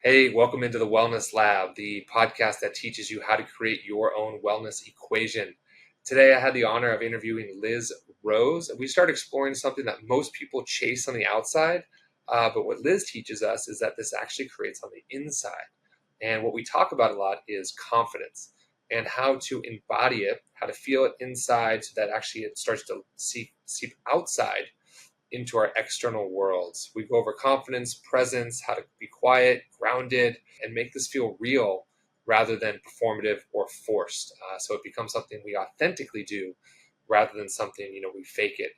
Hey, welcome into the Wellness Lab, the podcast that teaches you how to create your own wellness equation. Today, I had the honor of interviewing Liz Rose. We started exploring something that most people chase on the outside, but what Liz teaches us is that this actually creates on the inside. And what we talk about a lot is confidence and how to embody it, how to feel it inside so that actually it starts to seep outside into our external worlds. We go over confidence, presence, how to be quiet, grounded, and make this feel real rather than performative or forced. So it becomes something we authentically do rather than something, we fake it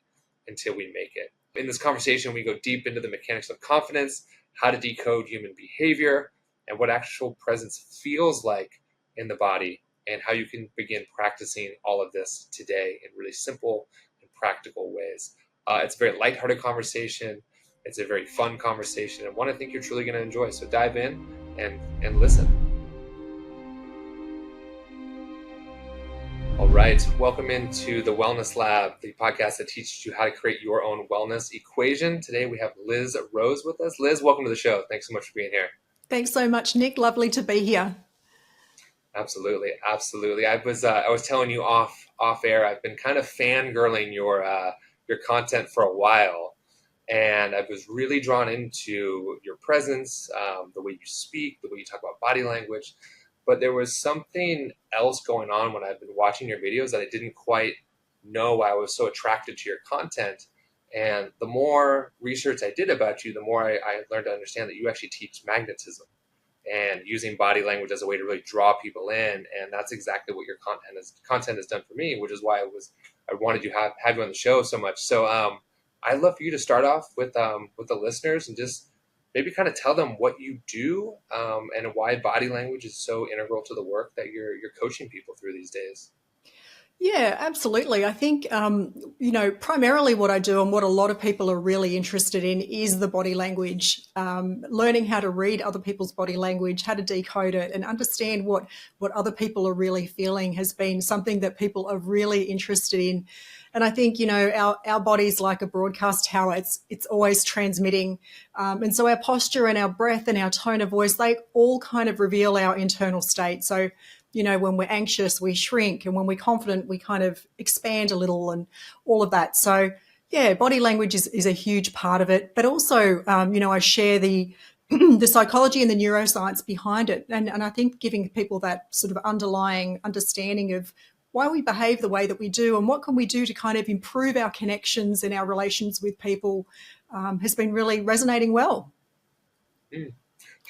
until we make it. In this conversation, we go deep into the mechanics of confidence, how to decode human behavior, and what actual presence feels like in the body, and how you can begin practicing all of this today in really simple and practical ways. It's a very lighthearted conversation. It's a very fun conversation, and one I think you're truly going to enjoy. So dive in and listen. All right. Welcome into the Wellness Lab, the podcast that teaches you how to create your own wellness equation. Today we have Liz Rose with us. Liz, welcome to the show. Thanks so much for being here. Thanks so much, Nick. Lovely to be here. Absolutely. I was telling you off air, I've been kind of fangirling your content for a while, and I was really drawn into your presence, the way you speak, the way you talk about body language. But there was something else going on when I've been watching your videos that I didn't quite know why I was so attracted to your content. And the more research I did about you, the more I learned to understand that you actually teach magnetism and using body language as a way to really draw people in. And that's exactly what your content has done for me, which is why I wanted to have you on the show so much. So I'd love for you to start off with the listeners and just maybe kind of tell them what you do and why body language is so integral to the work that you're coaching people through these days. Yeah, absolutely. I think, primarily what I do and what a lot of people are really interested in is the body language, learning how to read other people's body language, how to decode it and understand what other people are really feeling has been something that people are really interested in. And I think, our body's like a broadcast tower. It's always transmitting. And so our posture and our breath and our tone of voice, they all kind of reveal our internal state. So, when we're anxious, we shrink, and when we're confident, we kind of expand a little and all of that. So, yeah, body language is a huge part of it. But also, I share the the psychology and the neuroscience behind it. And I think giving people that sort of underlying understanding of why we behave the way that we do and what can we do to kind of improve our connections and our relations with people has been really resonating well.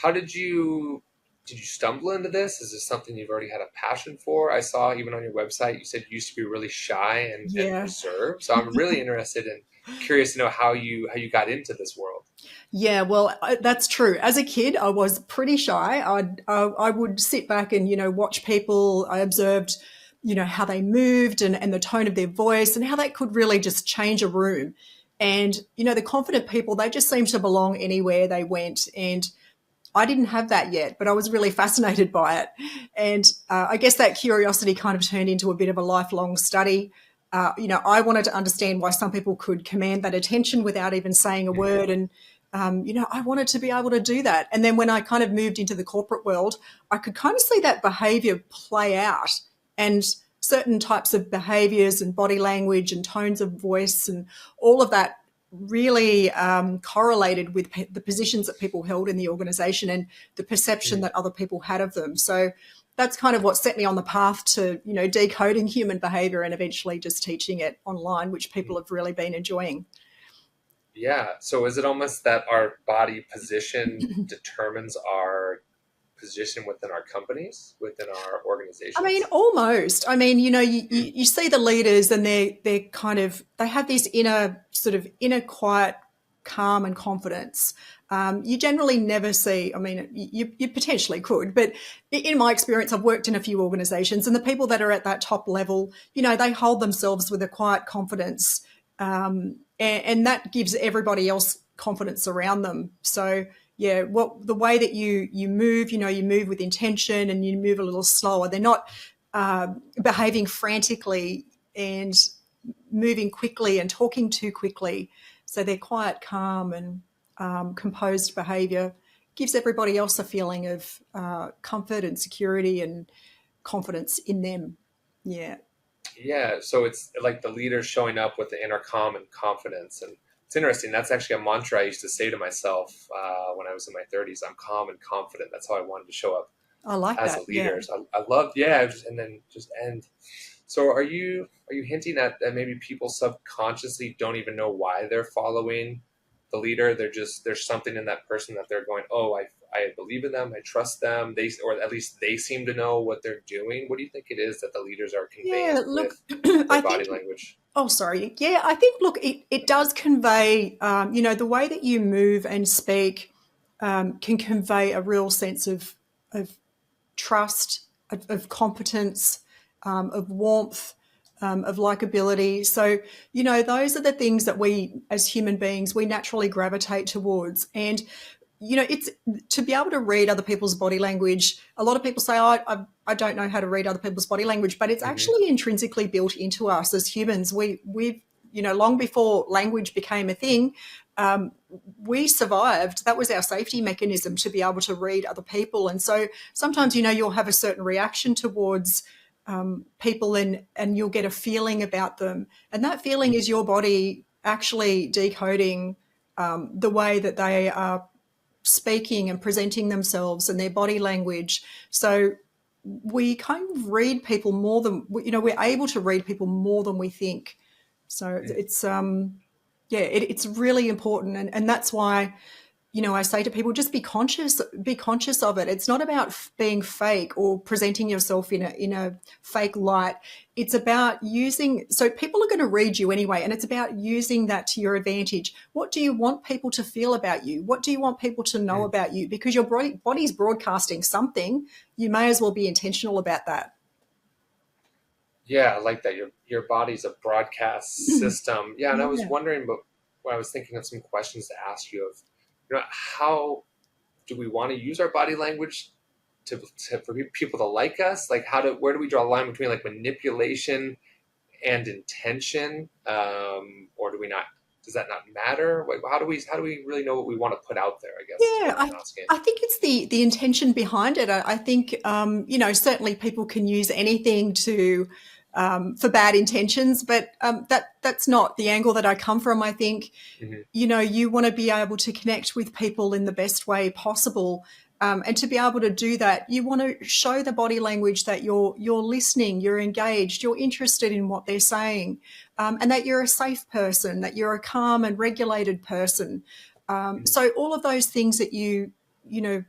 How did you stumble into this? Is this something you've already had a passion for? I saw even on your website, you said you used to be really shy and reserved. So I'm really interested and curious to know how you got into this world. Yeah, well, that's true. As a kid, I was pretty shy. I would sit back and, watch people. I observed, how they moved and the tone of their voice and how that could really just change a room. And, the confident people, they just seemed to belong anywhere they went. And I didn't have that yet, but I was really fascinated by it. And I guess that curiosity kind of turned into a bit of a lifelong study. I wanted to understand why some people could command that attention without even saying a word. And, I wanted to be able to do that. And then when I kind of moved into the corporate world, I could kind of see that behavior play out, and certain types of behaviors and body language and tones of voice and all of that really correlated with the positions that people held in the organization and the perception that other people had of them. So that's kind of what set me on the path to, decoding human behavior and eventually just teaching it online, which people have really been enjoying. Yeah. So is it almost that our body position determines our position within our companies, within our organizations? I mean, almost. I mean, you see the leaders and they have this inner quiet calm and confidence. You generally never see, I mean, you potentially could, but in my experience, I've worked in a few organizations, and the people that are at that top level, they hold themselves with a quiet confidence, and that gives everybody else confidence around them. So yeah, the way that you move, you move with intention and you move a little slower. They're not behaving frantically and moving quickly and talking too quickly. So they're quiet, calm and composed behaviour gives everybody else a feeling of comfort and security and confidence in them. Yeah. Yeah, so it's like the leader showing up with the inner calm and confidence. And it's interesting. That's actually a mantra I used to say to myself when I was in my 30s. I'm calm and confident. That's how I wanted to show up I like as a that. Yeah. leader. So I love, yeah, and then just end. So are you hinting at that maybe people subconsciously don't even know why they're following the leader? They're just there's something in that person that they're going, oh, I believe in them, I trust them. They or at least they seem to know what they're doing. What do you think it is that the leaders are Yeah. conveying Look, with their I body think. language? Oh, sorry. Yeah, I think, look, it does convey, the way that you move and speak can convey a real sense of trust, of competence, of warmth, of likability. So, those are the things that we, as human beings, we naturally gravitate towards. And it's to be able to read other people's body language. A lot of people say, "Oh, I don't know how to read other people's body language," but it's Hmm. actually intrinsically built into us as humans. We've long before language became a thing, um, we survived. That was our safety mechanism, to be able to read other people. And so sometimes, you'll have a certain reaction towards people, and you'll get a feeling about them, and that feeling is your body actually decoding the way that they are speaking and presenting themselves and their body language. So we kind of read people more than, we're able to read people more than we think. So it's it's really important, and that's why I say to people, just be conscious of it. It's not about being fake or presenting yourself in a fake light. It's about using, so people are going to read you anyway, and it's about using that to your advantage. What do you want people to feel about you? What do you want people to know about you? Because your body's broadcasting something. You may as well be intentional about that. Yeah, I like that. Your body's a broadcast system. Yeah, and I was Yeah. wondering, but when I was thinking of some questions to ask you of, how do we want to use our body language for people to like us? Like, where do we draw a line between like manipulation and intention, or do we not? Does that not matter? Like, how do we really know what we want to put out there? I guess is Yeah, what I'm asking. I think it's the intention behind it. I think certainly people can use anything to for bad intentions, but that's not the angle that I come from. I think Hmm. you want to be able to connect with people in the best way possible. And to be able to do that, you want to show the body language that you're listening, you're engaged, you're interested in what they're saying, and that you're a safe person, that you're a calm and regulated person. So all of those things that you know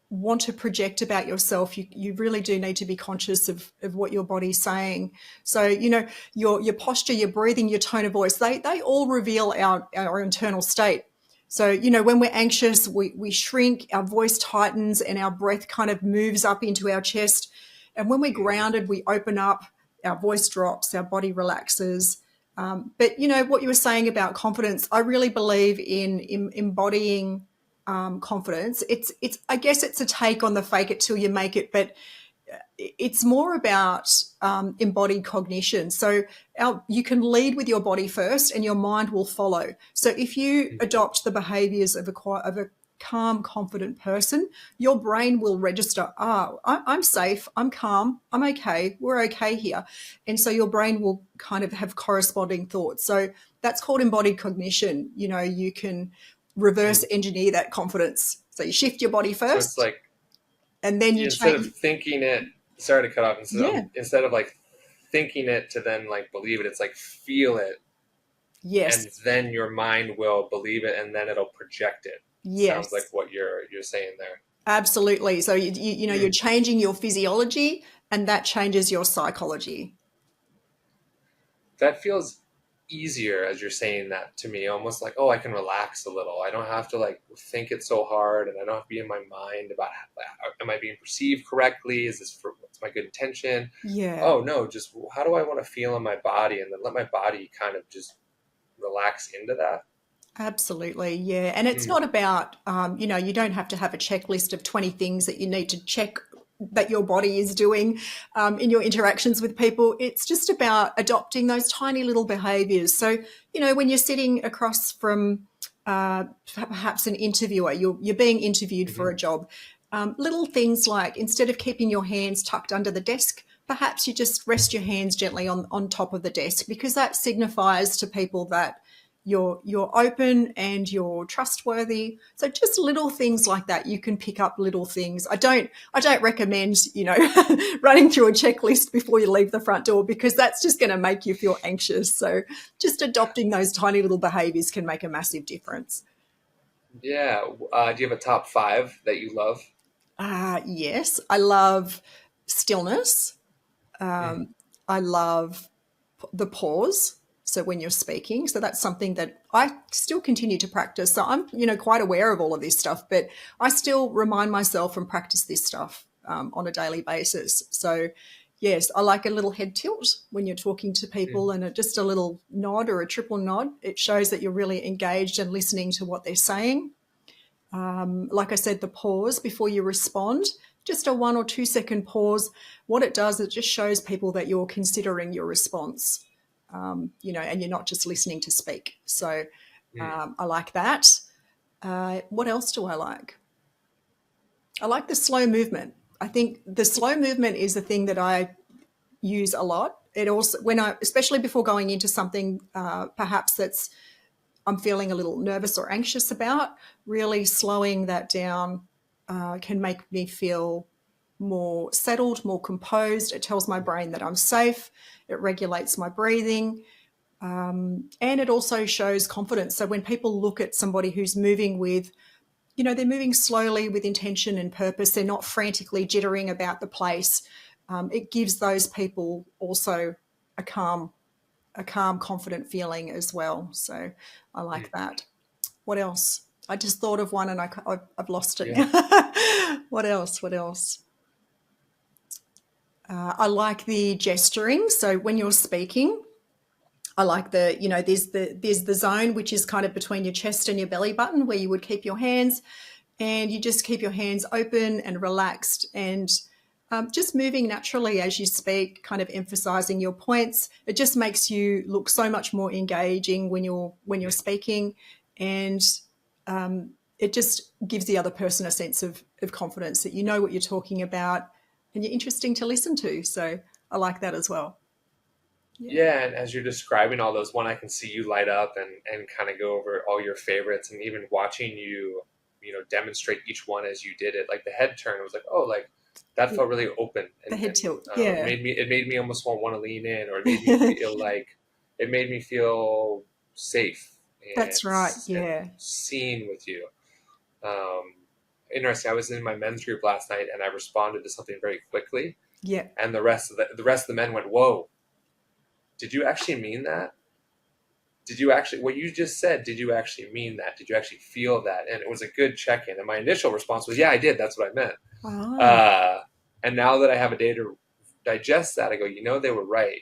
want to project about yourself, you really do need to be conscious of what your body's saying. So your posture, your breathing, your tone of voice, they all reveal our internal state. So when we're anxious, we shrink, our voice tightens, and our breath kind of moves up into our chest. And when we're grounded, we open up, our voice drops, our body relaxes. But what you were saying about confidence, I really believe in embodying confidence. It's I guess it's a take on the fake it till you make it, but it's more about embodied cognition. So you can lead with your body first, and your mind will follow. So if you adopt the behaviours of a calm, confident person, your brain will register, I'm safe, I'm calm, I'm okay, we're okay here. And so your brain will kind of have corresponding thoughts. So that's called embodied cognition. You can reverse engineer that confidence. So you shift your body So it's first, like and then you instead of change. thinking it, sorry to cut off, Yeah. instead of like thinking it to then like believe it, it's like feel it, and Yes. then your mind will believe it, and then it'll project it. Sounds like Yes. what you're saying there. Absolutely. So you're Hmm. changing your physiology, and that changes your psychology. That feels easier as you're saying that to me, almost like, oh, I can relax a little. I don't have to like think it so hard, and I don't have to be in my mind about am I being perceived correctly? Is this for what's my good intention? Yeah. Oh no, just how do I want to feel in my body, and then let my body kind of just relax into that. Absolutely, yeah. And it's Mm, not about, you don't have to have a checklist of 20 things that you need to check that your body is doing in your interactions with people. It's just about adopting those tiny little behaviors. So, when you're sitting across from perhaps an interviewer, you're being interviewed for a job. Little things like, instead of keeping your hands tucked under the desk, perhaps you just rest your hands gently on top of the desk, because that signifies to people that you're open and you're trustworthy. So just little things like that. You can pick up little things. I don't recommend, running through a checklist before you leave the front door, because that's just going to make you feel anxious. So just adopting those tiny little behaviors can make a massive difference. Yeah. Do you have a top 5 that you love? Yes, I love stillness. Mm. I love the pause. So when you're speaking, so that's something that I still continue to practice. So I'm, quite aware of all of this stuff, but I still remind myself and practice this stuff on a daily basis. So yes, I like a little head tilt when you're talking to people, Mm. and just a little nod or a triple nod. It shows that you're really engaged and listening to what they're saying. Like I said, the pause before you respond, just a 1 or 2 second pause. What it does, it just shows people that you're considering your response, and you're not just listening to speak. So Mm. I like that. What else do I like? I like the slow movement. I think the slow movement is the thing that I use a lot. It also, especially before going into something, perhaps I'm feeling a little nervous or anxious about, really slowing that down can make me feel more settled, more composed. It tells my brain that I'm safe. It regulates my breathing. And it also shows confidence. So when people look at somebody who's moving they're moving slowly with intention and purpose, they're not frantically jittering about the place. It gives those people also a calm, confident feeling as well. So I like Mm. that. What else? I just thought of one and I've lost it. Yeah. What else? I like the gesturing. So when you're speaking, I like there's the zone which is kind of between your chest and your belly button, where you would keep your hands, and you just keep your hands open and relaxed, and just moving naturally as you speak, kind of emphasizing your points. It just makes you look so much more engaging when you're speaking, and it just gives the other person a sense of confidence that you know what you're talking about and you're interesting to listen to. So I like that as well. Yeah, and as you're describing all those, one, I can see you light up and kind of go over all your favorites, and even watching you, demonstrate each one as you did it. Like the head turn, it was like, oh, like that Yeah. felt really open, The and, head and tilt. uh, Yeah, made me almost want to lean in, or it made me feel safe that's right. and Yeah. seen with you. Um, Interesting. I was in my men's group last night, and I responded to something very quickly, Yeah. and the rest of the men went, "Whoa, did you actually mean that? Did you actually, what you just said, did you actually mean that? Did you actually feel that?" And it was a good check-in. And my initial response was, yeah, I did. That's what I meant. Ah, Uh, and now that I have a day to digest that, I go, they were right.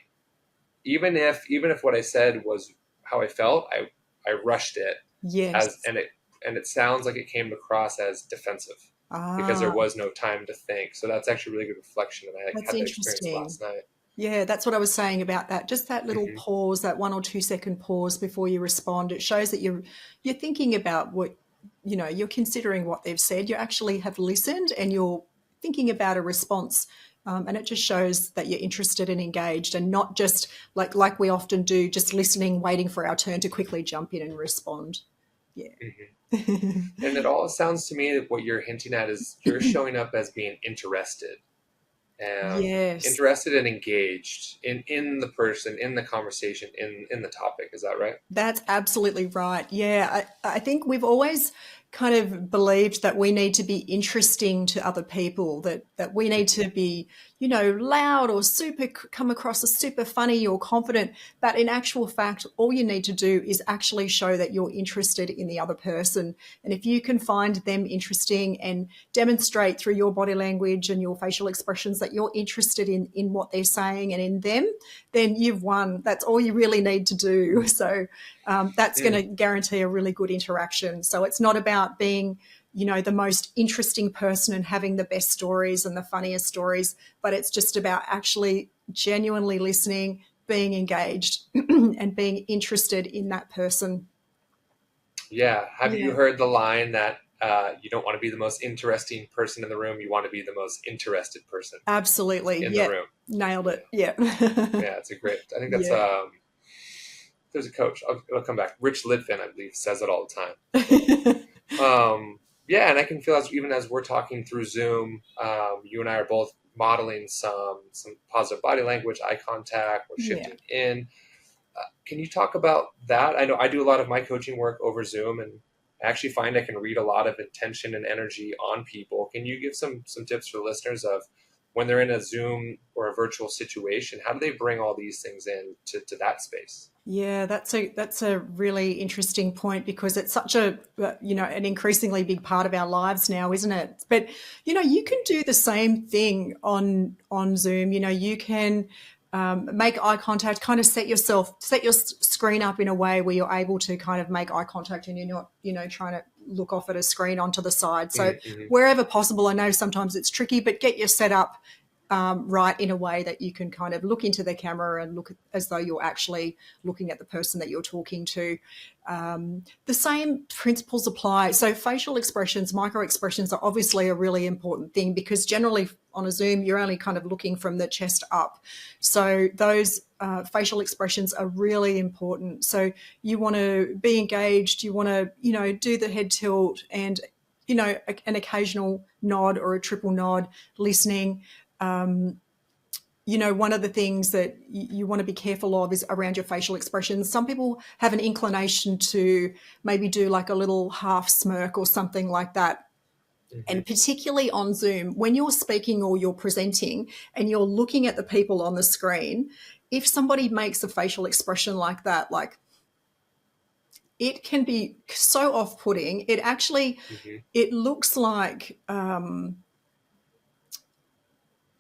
Even if what I said was how I felt, I rushed it as, yes. and it sounds like it came across as defensive because there Ah, was no time to think. So that's actually a really good reflection. And I that's had that experience interesting. last night. Yeah, that's what I was saying about that. Just that little Hmm. pause, that 1 or 2 second pause before you respond. It shows that you're thinking about what you're considering what they've said. You actually have listened and you're thinking about a response. And it just shows that you're interested and engaged, and not just like we often do, just listening, waiting for our turn to quickly jump in and respond. Yeah. Hmm. And it all sounds to me that what you're hinting at is you're showing up as being interested, Yes. interested and engaged in the person, in the conversation, in the topic. Is that right? That's absolutely right. Yeah, I think we've always kind of believed that we need to be interesting to other people, that we need Hmm. to be, loud or super, come across as super funny or confident. But in actual fact, all you need to do is actually show that you're interested in the other person. And if you can find them interesting and demonstrate through your body language and your facial expressions that you're interested in what they're saying and in them, then you've won. That's all you really need to do. So that's going to Mm. guarantee a really good interaction. So it's not about being, the most interesting person and having the best stories and the funniest stories, but it's just about actually genuinely listening, being engaged, and being interested in that person. Yeah. Have you Yeah, heard the line that you don't want to be the most interesting person in the room, you want to be the most interested person absolutely. in the Yeah, room? nailed Yeah. it. Yeah. Yeah, it's a great. I think that's Yeah. there's a coach. I'll come back. Rich Litvin, I believe, says it all the time. So, yeah, and I can feel as even as we're talking through Zoom, you and I are both modeling some positive body language, eye contact. We're Yeah. shifting in. Can you talk about that? I know I do a lot of my coaching work over Zoom, and I actually find I can read a lot of intention and energy on people. Can you give some tips for listeners of when they're in a Zoom or a virtual situation, how do they bring all these things in to that space? Yeah, that's a really interesting point because it's such a an increasingly big part of our lives now, isn't it? But you can do the same thing on Zoom. You can make eye contact, kind of set your screen up in a way where you're able to kind of make eye contact and you're not trying to look off at a screen onto the side. So Mm-hmm. wherever possible, I know sometimes it's tricky, but get your setup right in a way that you can kind of look into the camera and look as though you're actually looking at the person that you're talking to. The same principles apply. So facial expressions, micro expressions are obviously a really important thing because generally on a Zoom, you're only kind of looking from the chest up. So those facial expressions are really important. So you want to be engaged, you want to, do the head tilt and, an occasional nod or a triple nod, listening. One of the things that you want to be careful of is around your facial expressions. Some people have an inclination to maybe do like a little half smirk or something like that. Mm-hmm. And particularly on Zoom, when you're speaking or you're presenting and you're looking at the people on the screen, if somebody makes a facial expression like that, like it can be so off-putting. Mm-hmm. It looks like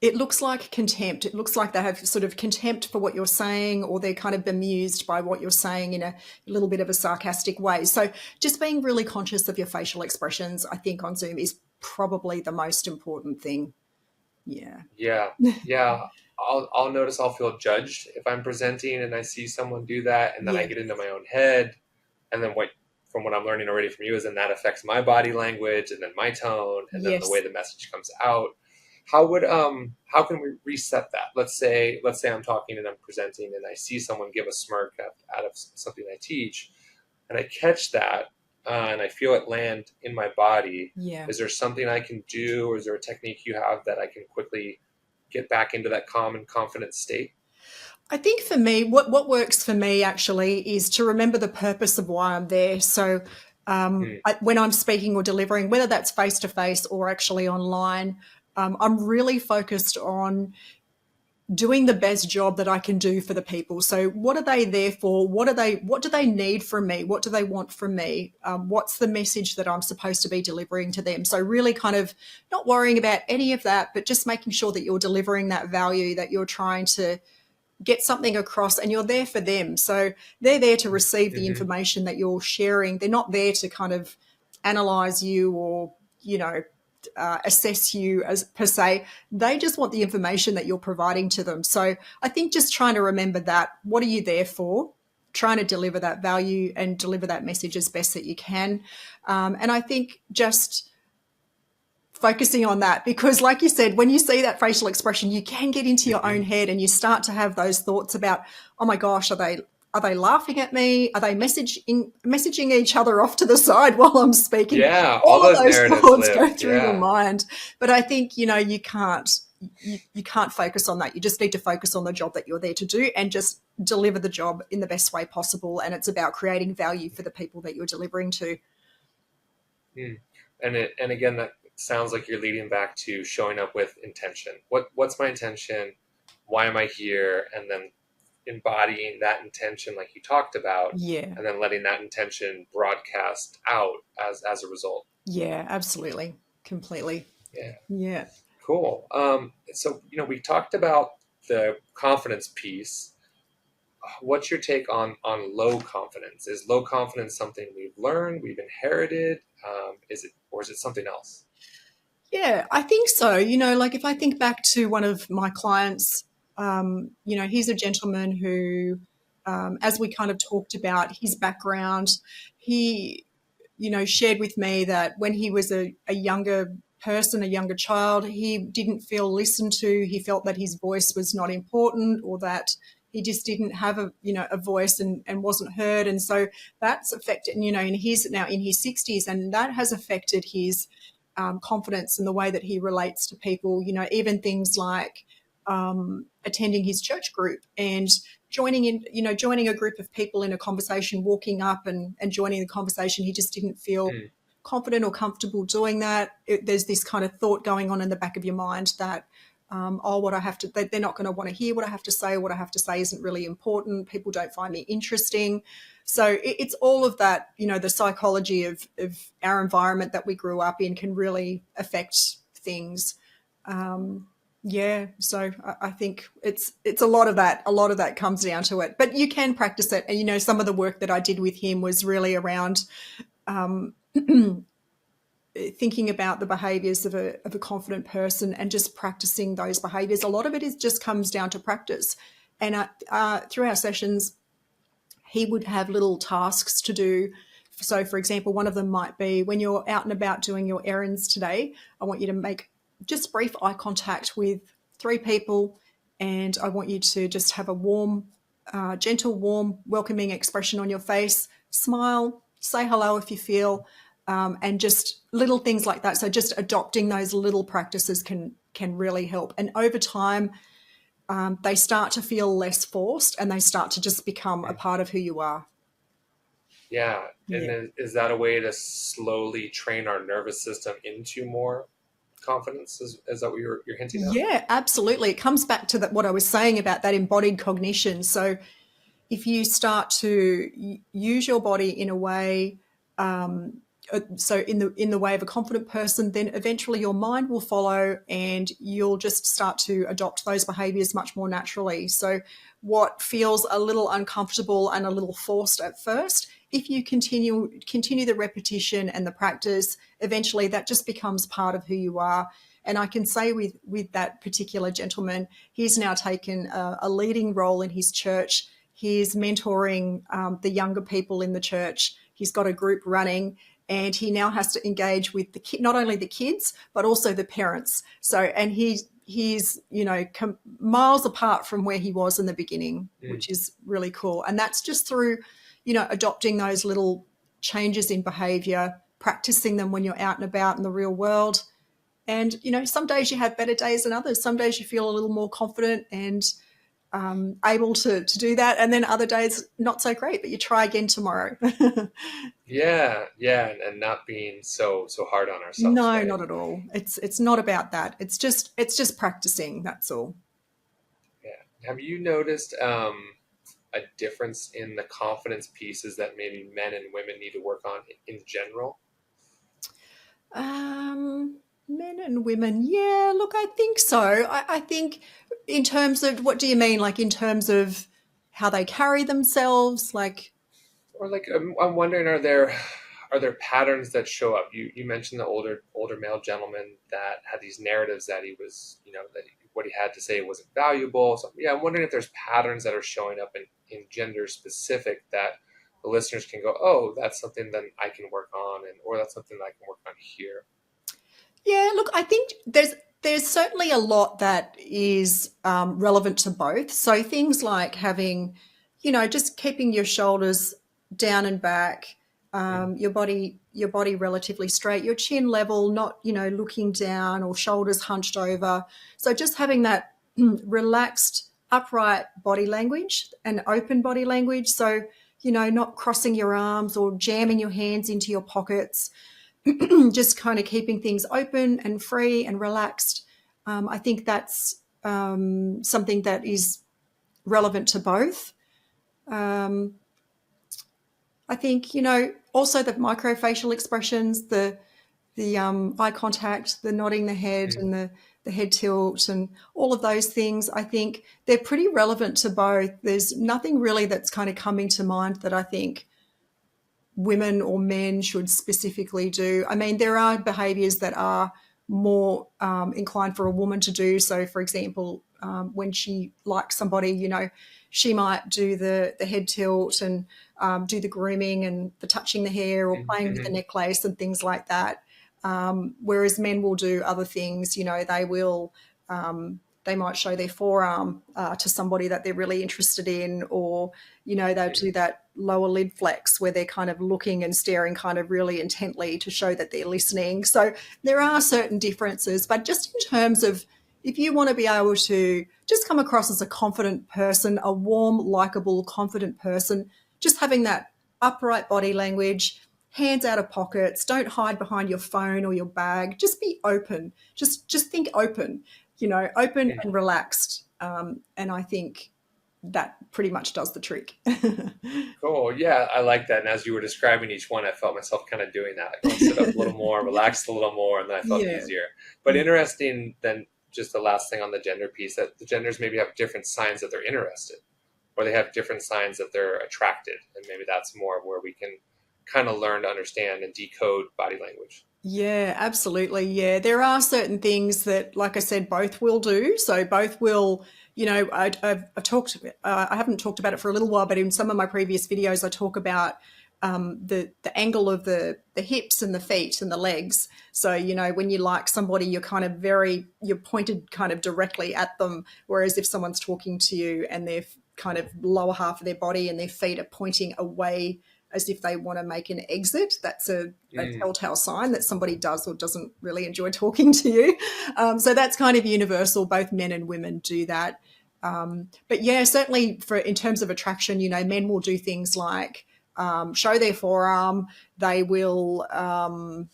it looks like contempt. It looks like they have sort of contempt for what you're saying, or they're kind of bemused by what you're saying in a little bit of a sarcastic way. So just being really conscious of your facial expressions, I think on Zoom is probably the most important thing. Yeah. Yeah, yeah. I'll notice I'll feel judged if I'm presenting and I see someone do that, and then I Yeah. get into my own head, and then what from what I'm learning already from you is then that affects my body language and then my tone and then the way Yes. the message comes out. How can we reset that? Let's say I'm talking and I'm presenting and I see someone give a smirk out of something I teach, and I catch that and I feel it land in my body. Yeah. Is there something I can do, or is there a technique you have that I can quickly get back into that calm and confident state? I think for me, what works for me actually is to remember the purpose of why I'm there. So Mm, when I'm speaking or delivering, whether that's face to face or actually online, I'm really focused on doing the best job that I can do for the people. So what are they there for? What do they need from me? What do they want from me? What's the message that I'm supposed to be delivering to them? So really kind of not worrying about any of that, but just making sure that you're delivering that value, that you're trying to get something across and you're there for them. So they're there to receive the mm-hmm, information that you're sharing. They're not there to kind of analyze you or, assess you as per se. They just want the information that you're providing to them. So I think just trying to remember that. What are you there for? Trying to deliver that value and deliver that message as best that you can. And I think just focusing on that because like you said, when you see that facial expression, you can get into your mm-hmm. own head and you start to have those thoughts about, oh my gosh, are they laughing at me? Are they messaging each other off to the side while I'm speaking? Yeah, all All of those those narratives thoughts live. go through your Yeah. mind. But I think, you can't focus on that. You just need to focus on the job that you're there to do and just deliver the job in the best way possible. And it's about creating value for the people that you're delivering to. Mm. And again, that sounds like you're leading back to showing up with intention. What's my intention? Why am I here? And then embodying that intention, like you talked about, Yeah. and then letting that intention broadcast out as a result. Yeah, absolutely. Completely. Yeah, Yeah. cool. So we talked about the confidence piece. What's your take on low confidence? Is low confidence something we've learned, we've inherited? Or is it something else? Yeah, I think so. Like if I think back to one of my clients, he's a gentleman who, as we kind of talked about his background, he shared with me that when he was a younger person, a younger child, he didn't feel listened to. He felt that his voice was not important, or that he just didn't have a voice and wasn't heard. And so that's affected, and he's now in his 60s, and that has affected his confidence and the way that he relates to people, even things like attending his church group and joining a group of people in a conversation, walking up and joining the conversation. He just didn't feel confident or comfortable doing that. There's this kind of thought going on in the back of your mind that, they're not going to want to hear what I have to say. What I have to say isn't really important. People don't find me interesting. So it's all of that, the psychology of our environment that we grew up in can really affect things. So I think it's a lot of that. A lot of that comes down to it. But you can practice it. And, some of the work that I did with him was really around thinking about the behaviours of a confident person and just practicing those behaviours. A lot of it just comes down to practice. And through our sessions, he would have little tasks to do. So, for example, one of them might be, when you're out and about doing your errands today, I want you to make just brief eye contact with 3 people, and I want you to just have a warm, gentle, warm, welcoming expression on your face. Smile, say hello if you feel, and just little things like that. So just adopting those little practices can really help. And over time, they start to feel less forced, and they start to just become a part of who you are. Yeah. And then is that a way to slowly train our nervous system into more confidence? Is that what you're hinting at? Yeah, absolutely. It comes back to what I was saying about that embodied cognition. So if you start to use your body in a way, so in the way of a confident person, then eventually your mind will follow, and you'll just start to adopt those behaviors much more naturally. So what feels a little uncomfortable and a little forced at first, if you continue the repetition and the practice, eventually that just becomes part of who you are. And I can say with that particular gentleman, he's now taken a leading role in his church. He's mentoring the younger people in the church. He's got a group running, and he now has to engage with not only the kids, but also the parents. So, and he's miles apart from where he was in the beginning, which is really cool. And that's just through, adopting those little changes in behavior, practicing them when you're out and about in the real world. And, some days you have better days than others. Some days you feel a little more confident and able to do that, and then other days not so great, but you try again tomorrow. Yeah, and not being so hard on ourselves. No, right? not at all. It's not about that. It's just practicing. That's all. Yeah. Have you noticed a difference in the confidence pieces that maybe men and women need to work on in general? Men and women, yeah. Look, I think so. I think in terms of, what do you mean? Like in terms of how they carry themselves, like. Or like, I'm wondering, are there patterns that show up? You mentioned the older male gentleman that had these narratives that he was, that what he had to say wasn't valuable. So yeah, I'm wondering if there's patterns that are showing up in gender specific that the listeners can go, oh, that's something that I can work on, or that's something that I can work on here. Yeah, look, I think there's certainly a lot that is relevant to both. So things like having, just keeping your shoulders down and back, your body relatively straight, your chin level, not, looking down or shoulders hunched over. So just having that relaxed, upright body language and open body language. So, not crossing your arms or jamming your hands into your pockets, just kind of keeping things open and free and relaxed. I think that's something that is relevant to both. I think, also the microfacial expressions, the eye contact, the nodding the head and the head tilt and all of those things, I think they're pretty relevant to both. There's nothing really that's kind of coming to mind that I think women or men should specifically do. I mean, there are behaviours that are more inclined for a woman to do. So, for example, when she likes somebody, you know, she might do the head tilt and do the grooming and the touching the hair or playing with the necklace and things like that. Whereas men will do other things, you know, they might show their forearm to somebody that they're really interested in, or, you know, they'll do that lower lid flex where they're kind of looking and staring kind of really intently to show that they're listening. So there are certain differences, but just in terms of if you want to be able to just come across as a confident person, a warm, likable, confident person, just having that upright body language, hands out of pockets, don't hide behind your phone or your bag, just be open, just think open, you know, open and relaxed. And I think that pretty much does the trick. Cool. Yeah, I like that. And as you were describing each one, I felt myself kind of doing that. I'll sit up a little more, relax a little more, and then I felt easier. But interesting then, just the last thing on the gender piece, that the genders maybe have different signs that they're interested, or they have different signs that they're attracted. And maybe that's more where we can kind of learn to understand and decode body language. Yeah, absolutely. Yeah, there are certain things that, like I said, both will do. So both will, you know, I haven't talked about it for a little while, but in some of my previous videos, I talk about the angle of the hips and the feet and the legs. So, you know, when you like somebody, you're pointed kind of directly at them. Whereas if someone's talking to you and they're kind of lower half of their body and their feet are pointing away as if they want to make an exit, that's a telltale sign that somebody does or doesn't really enjoy talking to you. So that's kind of universal. Both men and women do that. But yeah, certainly in terms of attraction, you know, men will do things like show their forearm. They will,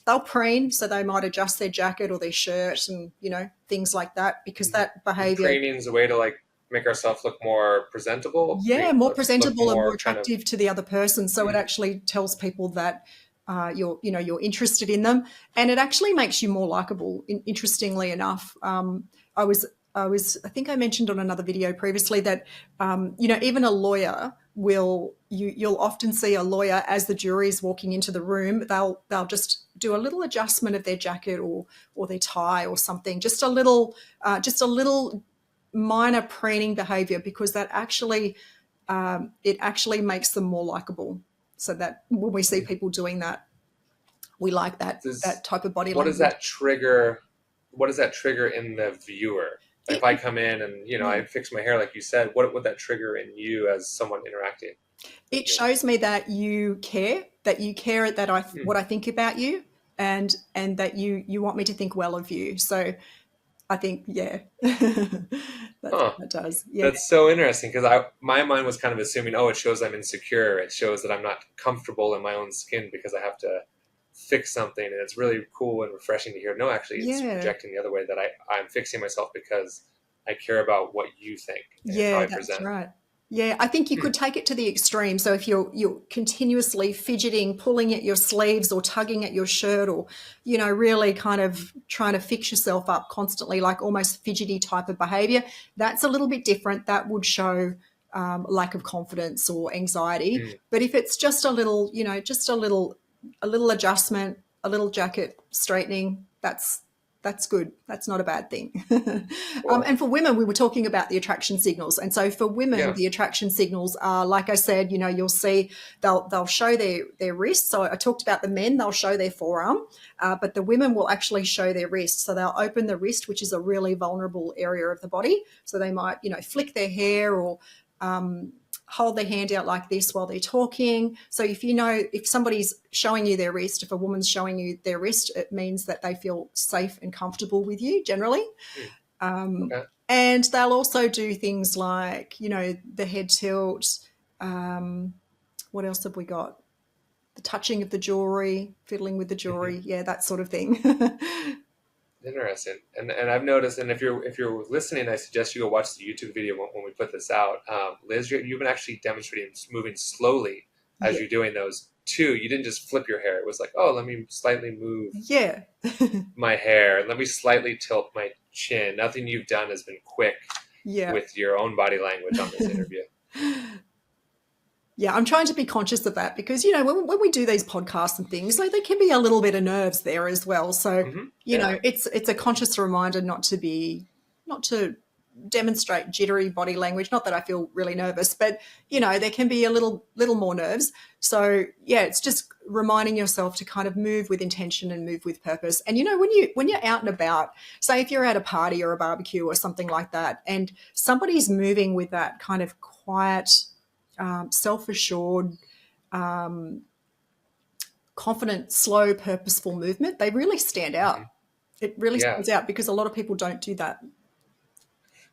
they'll preen, so they might adjust their jacket or their shirt and, you know, things like that, because that behavior. Preening is a way to like make ourselves look more presentable. Yeah, more presentable and more attractive to the other person. So it actually tells people that you're interested in them, and it actually makes you more likable. Interestingly enough, I think I mentioned on another video previously that you know, even a lawyer you'll often see a lawyer as the jury is walking into the room, they'll just do a little adjustment of their jacket or their tie or something, just a little minor preening behavior, because that actually it actually makes them more likable. So that when we see people doing that, we like that type of body language. What does that trigger in the viewer? If I come in and, you know, I fix my hair like you said, what would that trigger in you as someone interacting? It shows me that you care, what I think about you, and that you want me to think well of you. So I think, yeah, that does. Yeah. That's so interesting, because my mind was kind of assuming, it shows I'm insecure. It shows that I'm not comfortable in my own skin because I have to fix something. And it's really cool and refreshing to hear, no, actually, it's projecting the other way, that I'm fixing myself because I care about what you think and how I present. That's right. Yeah, I think you could take it to the extreme. So if you're continuously fidgeting, pulling at your sleeves or tugging at your shirt, or, you know, really kind of trying to fix yourself up constantly, like almost fidgety type of behavior, that's a little bit different. That would show lack of confidence or anxiety. But if it's just a little, you know, just a little adjustment, a little jacket straightening, that's good. That's not a bad thing. And for women, we were talking about the attraction signals. And so for women, the attraction signals are, like I said, you know, you'll see they'll show their wrist. So I talked about the men, they'll show their forearm, but the women will actually show their wrist. So they'll open the wrist, which is a really vulnerable area of the body. So they might, you know, flick their hair or hold their hand out like this while they're talking. So if somebody's showing you their wrist, if a woman's showing you their wrist, it means that they feel safe and comfortable with you generally. And they'll also do things like, you know, the head tilt. What else have we got? The touching of the jewelry, fiddling with the jewelry. Yeah, that sort of thing. Interesting. And I've noticed, and if you're listening, I suggest you go watch the YouTube video when we put this out. Liz, you've been actually demonstrating moving slowly as you're doing those too. You didn't just flip your hair. It was like, let me slightly move my hair. Let me slightly tilt my chin. Nothing you've done has been quick with your own body language on this interview. Yeah, I'm trying to be conscious of that because, when we do these podcasts and things, like there can be a little bit of nerves there as well. So, Yeah. it's a conscious reminder not to demonstrate jittery body language. Not that I feel really nervous, but there can be a little more nerves. So yeah, it's just reminding yourself to kind of move with intention and move with purpose. And when you're out and about, say if you're at a party or a barbecue or something like that, and somebody's moving with that kind of quiet, self-assured, confident, slow, purposeful movement, they really stand out. Hmm. It really Yeah. stands out because a lot of people don't do that.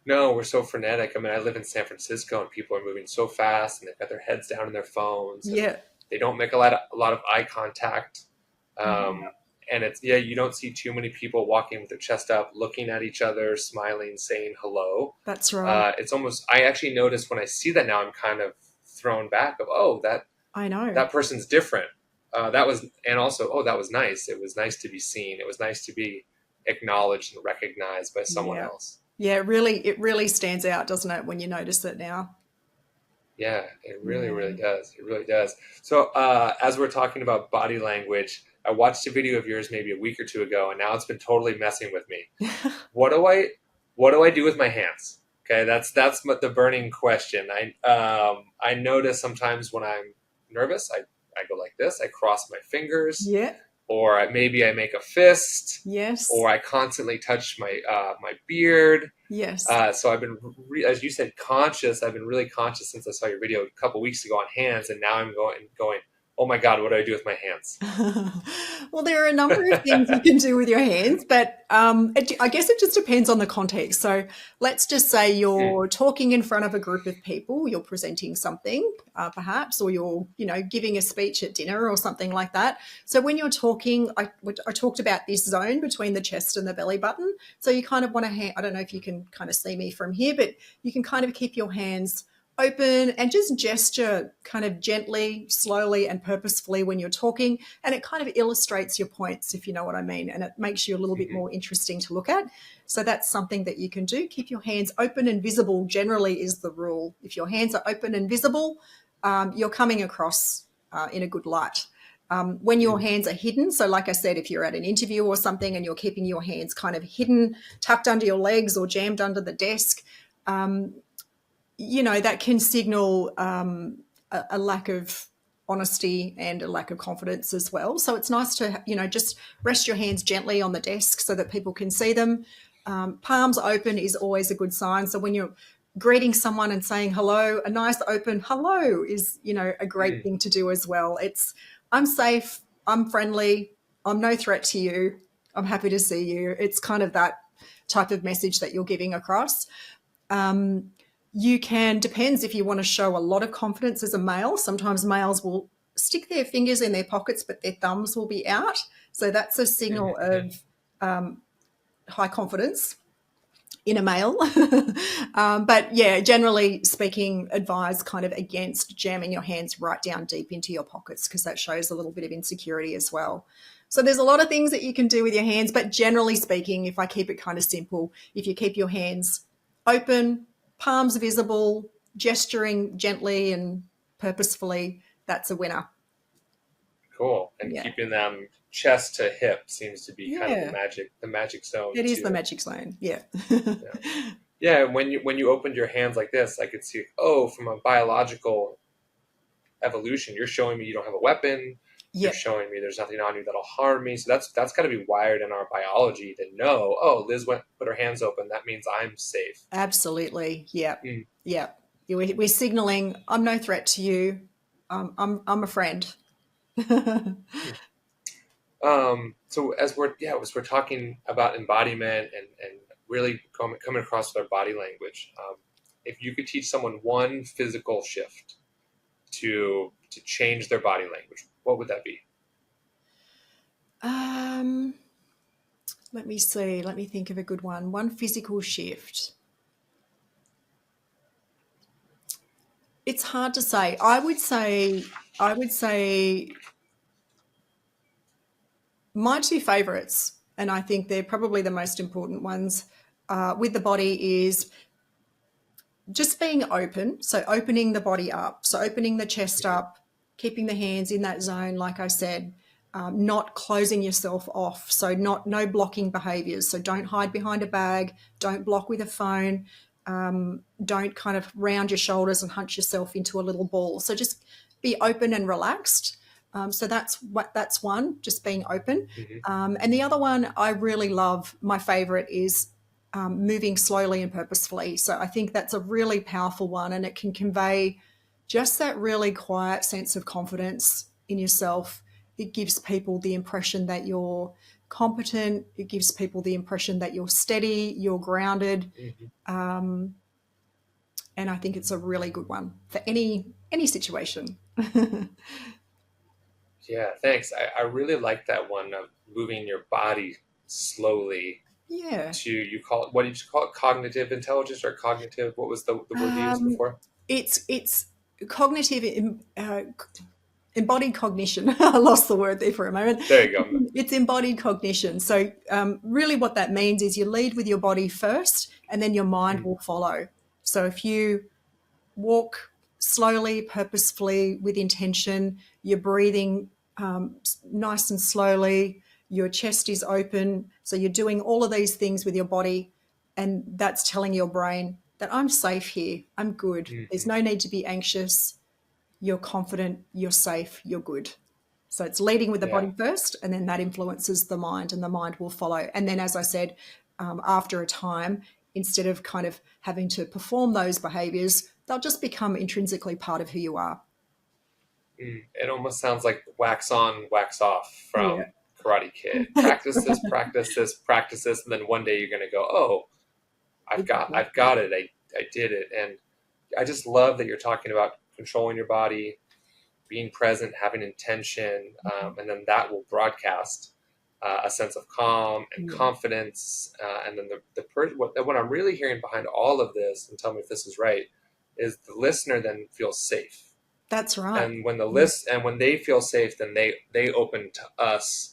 No, we're so frenetic. I mean, I live in San Francisco, and people are moving so fast, and they've got their heads down in their phones, and Yeah. they don't make a lot of eye contact. Yeah, Um, and it's yeah, you don't see too many people walking with their chest up, looking at each other, smiling, saying hello. that's right. It's almost I actually notice when I see that now, I'm kind of thrown back of I know. that person's different. That was and also that was nice. It was nice to be seen. It was nice to be acknowledged and recognized by someone Yeah. else. Yeah, it really stands out, doesn't it, when you notice it now? Yeah, it really, Yeah. really does. It really does. So, as we're talking about body language, I watched a video of yours maybe a week or two ago, and now it's been totally messing with me. What do I do with my hands? Okay, the burning question. I notice sometimes when I'm nervous, I go like this. I cross my fingers, Yeah. or maybe I make a fist, Yes. or I constantly touch my beard. Yes. So I've been, as you said, conscious. I've been really conscious since I saw your video a couple weeks ago on hands, and now I'm going. Oh my God, what do I do with my hands? Well, there are a number of things you can do with your hands, but I guess it just depends on the context. So let's just say Mm, you're talking in front of a group of people, you're presenting something, perhaps, or you're, giving a speech at dinner or something like that. So when you're talking, I talked about this zone between the chest and the belly button. So you kind of want to, I don't know if you can kind of see me from here, but you can kind of keep your hands open and just gesture kind of gently, slowly, and purposefully when you're talking. And it kind of illustrates your points, if you know what I mean. And it makes you a little bit mhm, more interesting to look at. So that's something that you can do. Keep your hands open and visible, generally, is the rule. If your hands are open and visible, you're coming across in a good light. When your mm, hands are hidden, so like I said, if you're at an interview or something and you're keeping your hands kind of hidden, tucked under your legs or jammed under the desk, um, that can signal a lack of honesty and a lack of confidence as well. So it's nice to, just rest your hands gently on the desk so that people can see them. Palms open is always a good sign. So when you're greeting someone and saying hello, a nice open hello is, a great mm. thing to do as well. It's, I'm safe, I'm friendly, I'm no threat to you, I'm happy to see you. It's kind of that type of message that you're giving across. You can, depends if you want to show a lot of confidence as a male. Sometimes males will stick their fingers in their pockets, but their thumbs will be out. So that's a signal Mhm, of high confidence in a male. But yeah, generally speaking, advise kind of against jamming your hands right down deep into your pockets because that shows a little bit of insecurity as well. So there's a lot of things that you can do with your hands, but generally speaking, if I keep it kind of simple, if you keep your hands open, palms visible, gesturing gently and purposefully, that's a winner. cool. And Yeah. keeping them chest to hip seems to be kind of the Yeah. magic zone It is the too. magic zone. Yeah. Yeah. Yeah, and when you opened your hands like this, I could see, from a biological evolution, you're showing me you don't have a weapon. You're Yeah. showing me there's nothing on you that'll harm me. So that's got to be wired in our biology to know. Oh, Liz put her hands open. That means I'm safe. Absolutely. Yeah. Mm. Yeah. We're signaling, I'm no threat to you. I'm a friend. So as we're talking about embodiment and really coming across with our body language, if you could teach someone one physical shift to change their body language, what would that be? um, Let me see. Let me think of a good one. One physical shift. It's hard to say. I would say my two favorites, and I think they're probably the most important ones with the body is just being open. So opening the body up. So opening the chest Mhm. up, keeping the hands in that zone, like I said, not closing yourself off. So no blocking behaviors. So don't hide behind a bag. Don't block with a phone. Don't kind of round your shoulders and hunch yourself into a little ball. So just be open and relaxed. So that's one, just being open. Mhm. And the other one I really love, my favorite, is moving slowly and purposefully. So I think that's a really powerful one, and it can convey just that really quiet sense of confidence in yourself. It gives people the impression that you're competent. It gives people the impression that you're steady, you're grounded, Mhm. and I think it's a really good one for any situation. Yeah, thanks. I really like that one of moving your body slowly Yeah. to, you call it, what did you call it? Cognitive intelligence or cognitive? What was the word you used Um, before? it's cognitive embodied cognition. I lost the word there for a moment. There you go. It's embodied cognition. So, really, what that means is you lead with your body first, and then your mind Mm. will follow. So, if you walk slowly, purposefully, with intention, you're breathing nice and slowly, your chest is open. So, you're doing all of these things with your body, and that's telling your brain that I'm safe here, I'm good. There's Mhm. no need to be anxious, you're confident, you're safe, you're good. So it's leading with the Yeah. body first, and then that influences the mind, and the mind will follow. And then, as I said, after a time, instead of kind of having to perform those behaviors, they'll just become intrinsically part of who you are. It almost sounds like wax on, wax off Yeah. from Karate Kid. Practice this, practice this, practice this, and then one day you're going to go, "Oh, Exactly. I've got it. I did it." And I just love that you're talking about controlling your body, being present, having intention, and then that will broadcast a sense of calm and Yeah. confidence. And then what I'm really hearing behind all of this, and tell me if this is right, is the listener then feels safe. That's right. And when Yeah. when they feel safe, then they open to us,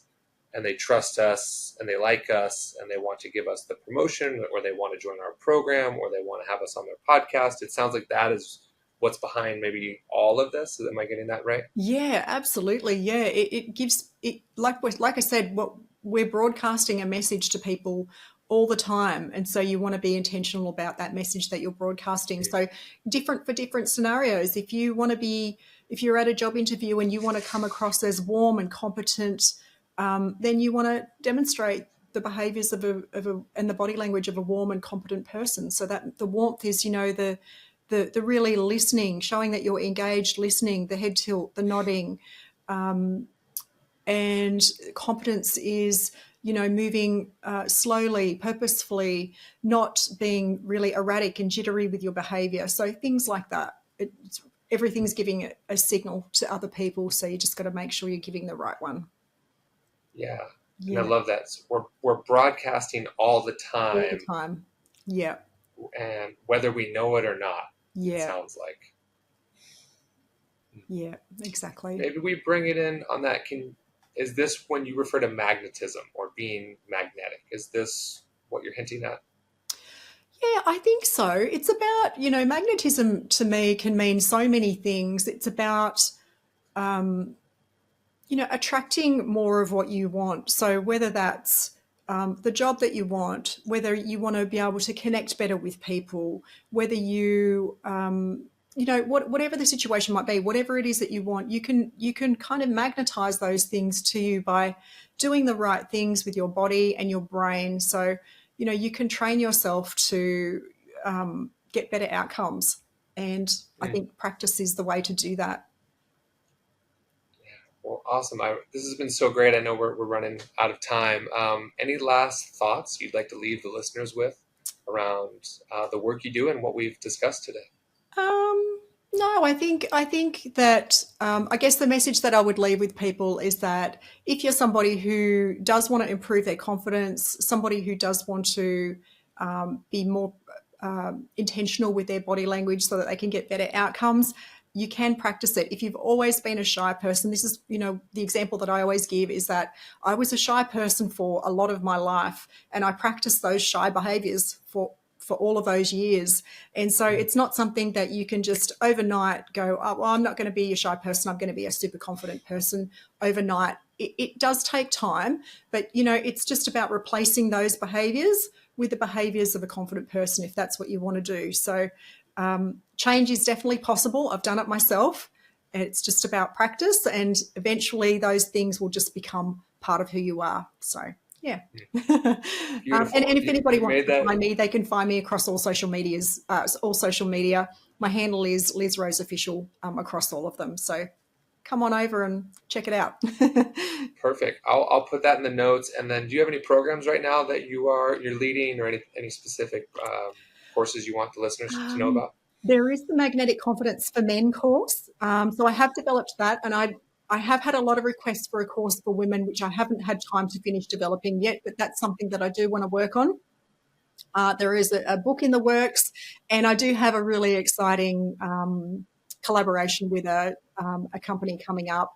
and they trust us, and they like us, and they want to give us the promotion, or they want to join our program, or they want to have us on their podcast. It sounds like that is what's behind maybe all of this. Am I getting that right? Yeah, absolutely. Yeah, it gives it, like I said, what we're broadcasting a message to people all the time, and so you want to be intentional about that message that you're broadcasting. So different for different scenarios. If you're at a job interview and you want to come across as warm and competent, then you want to demonstrate the behaviors and the body language of a warm and competent person. So that the warmth is, the really listening, showing that you're engaged, listening, the head tilt, the nodding, and competence is, moving slowly, purposefully, not being really erratic and jittery with your behaviour. So things like that. Everything's giving a signal to other people, so you just got to make sure you're giving the right one. Yeah, and I Yeah, love that. So we're broadcasting all the all the time, time. Yeah, and whether we know it or not, it yeah, sounds like. yeah, exactly. Maybe we bring it in on that. Can Is this when you refer to magnetism or being magnetic? Is this what you're hinting at? Yeah, I think so. It's about, magnetism to me can mean so many things. It's about, attracting more of what you want. So whether that's the job that you want, whether you want to be able to connect better with people, whether whatever the situation might be, whatever it is that you want, you can kind of magnetize those things to you by doing the right things with your body and your brain. So, you can train yourself to get better outcomes. And I Mm. think practice is the way to do that. Well, awesome. This has been so great. I know we're running out of time. Any last thoughts you'd like to leave the listeners with around the work you do and what we've discussed today? No, I think that I guess the message that I would leave with people is that if you're somebody who does want to improve their confidence, somebody who does want to be more intentional with their body language so that they can get better outcomes, you can practice it. If you've always been a shy person, this is, the example that I always give is that I was a shy person for a lot of my life, and I practiced those shy behaviors for for all of those years. And so it's not something that you can just overnight go, oh, well, I'm not going to be a shy person, I'm going to be a super confident person overnight. It does take time, but it's just about replacing those behaviors with the behaviors of a confident person, if that's what you want to do. So change is definitely possible. I've done it myself. It's just about practice, and eventually those things will just become part of who you are. So yeah. And if anybody wants to find me, they can find me across all social medias, all social media. My handle is Liz Rose Official across all of them. So come on over and check it out. Perfect. I'll put that in the notes. And then, do you have any programs right now that you're leading, or any specific courses you want the listeners to know about? There is the Magnetic Confidence for Men course. So I have developed that, and I have had a lot of requests for a course for women, which I haven't had time to finish developing yet, but that's something that I do want to work on. There is a book in the works, and I do have a really exciting collaboration with a company coming up,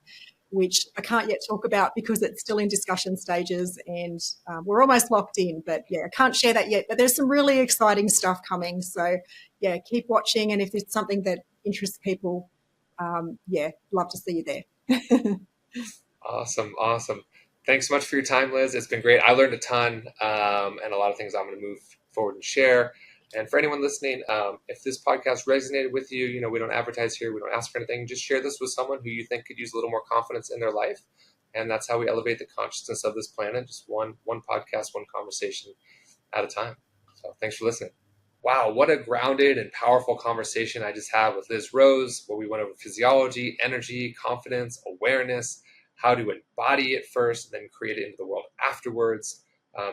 which I can't yet talk about because it's still in discussion stages, and we're almost locked in. But yeah, I can't share that yet. But there's some really exciting stuff coming. So yeah, keep watching, and if it's something that interests people, love to see you there. Awesome. Thanks so much for your time, Liz. It's been great. I learned a ton, and a lot of things I'm going to move forward and share. And for anyone listening, if this podcast resonated with you, we don't advertise here, we don't ask for anything. Just share this with someone who you think could use a little more confidence in their life. And that's how we elevate the consciousness of this planet. Just one podcast, one conversation at a time. So thanks for listening. Wow, what a grounded and powerful conversation I just had with Liz Rose, where we went over physiology, energy, confidence, awareness, how to embody it first, then create it into the world afterwards,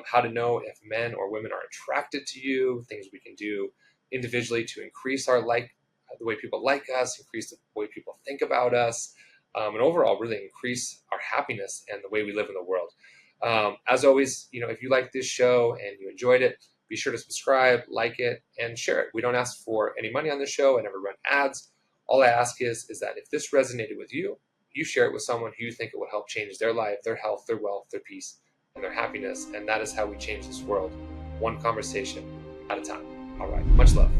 how to know if men or women are attracted to you, things we can do individually to increase the way people like us, increase the way people think about us, and overall really increase our happiness and the way we live in the world. As always, if you like this show and you enjoyed it, be sure to subscribe, like it, and share it. We don't ask for any money on the show. I never run ads. All I ask is that if this resonated with you, you share it with someone who you think it will help change their life, their health, their wealth, their peace, and their happiness. And that is how we change this world, one conversation at a time. All right. Much love.